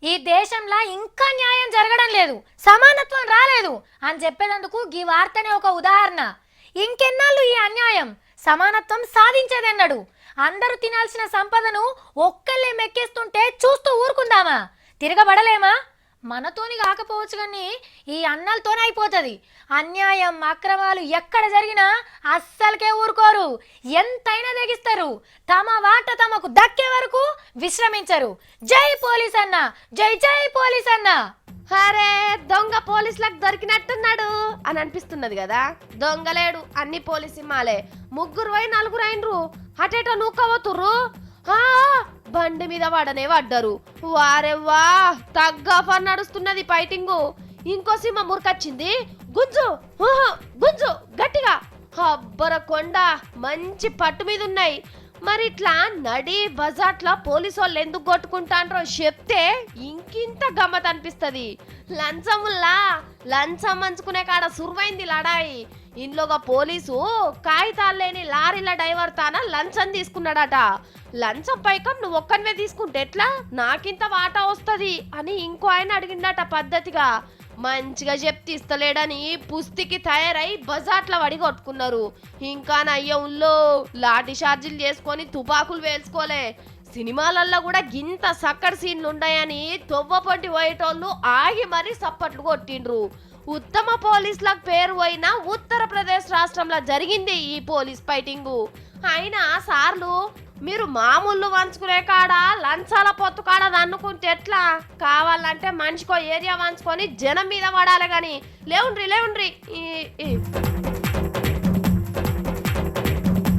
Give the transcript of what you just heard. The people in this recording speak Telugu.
ఈ దేశంలో ఇంకా న్యాయం జరగడం లేదు, సమానత్వం రాలేదు అని చెప్పేందుకు ఈ వార్తనే ఒక ఉదాహరణ. ఇంకెన్నాళ్ళు ఈ అన్యాయం? సమానత్వం సాధించేదన్నాడు. అందరూ తినాల్సిన సంపదను ఒక్కళ్ళే మెక్కేస్తుంటే చూస్తూ ఊరుకుందామా? తిరగబడలేమా? మనతోని కాకపోవచ్చు కానీ ఈ అన్నలతోనే అయిపోతుంది. అన్యాయం అక్రమాలు ఎక్కడ జరిగినా అస్సలకే ఊరుకోరు, ఎంతైనా తెగిస్తారు. తమ వాట తమకు దక్కే వరకు విశ్రమించరు. జై పోలీస్ అన్న, జై జై పోలీస్ అన్న. అరే దొంగ పోలీసులకు దొరికినట్టున్నాడు అని అనిపిస్తున్నది కదా. దొంగలేడు, అన్ని పోలీస్ సినిమాలే. ముగ్గురు పోయి నలుగురు అయినరు, అటేటో నూకబోతుర్రు. బండి మీద పడనే పడ్డరు. వారెవ్వా తగ్గఫర్ నడుస్తున్నది ఫైటింగు. ఇంకో సింహ మురికొచ్చింది, గుంజు గుంజు గట్టిగా. అబ్బర కొండ మంచి పట్టు మీద ఉన్నాయి. మరి ఇట్లా నడి బజార్లో పోలీసు వాళ్ళు ఎందుకు కొట్టుకుంటాండ్రో చెప్తే ఇంకింత గమ్మత్ అనిపిస్తుంది. లంచం మంచుకునే కాడ సురువైంది లడాయి. ఇంట్లోగా పోలీసు కాగితాలు లేని లారీల డ్రైవర్ తాన లంచం తీసుకున్నాడట. లంచం పైకం నువ్వు ఒక్కనివే తీసుకుంటే ఎట్లా, నాకింత వాటా వస్తుంది అని ఇంకో ఆయన అడిగిండట పద్ధతిగా. మంచిగా చెప్తే ఇస్తలేడని పుస్తికి తయారై బజార్ల వడి కొట్టుకున్నారు. ఇంకా నయ్యంలో లాఠీ చార్జీలు చేసుకొని తుపాకులు వేల్చుకోలే. సినిమాలల్లో కూడా గింత సక్కడి సీన్లు ఉన్నాయని తొవ్వపొంటి పోయేటోళ్ళు ఆగి మరీ సప్పట్లు కొట్టిండ్రు. ఉత్తమ పోలీసులకు పేరు పోయిన ఉత్తరప్రదేశ్ రాష్ట్రంలో జరిగింది ఈ పోలీస్ ఫైటింగు. అయినా సార్లు మీరు మామూలు వంచుకునే కాడ లంచాల పొత్తు కాడ దన్నుకుంటే ఎట్లా? కావాలంటే మనిషికో ఏరియా వంచుకొని జనం మీద పడాలి గాని లేవుండ్రి.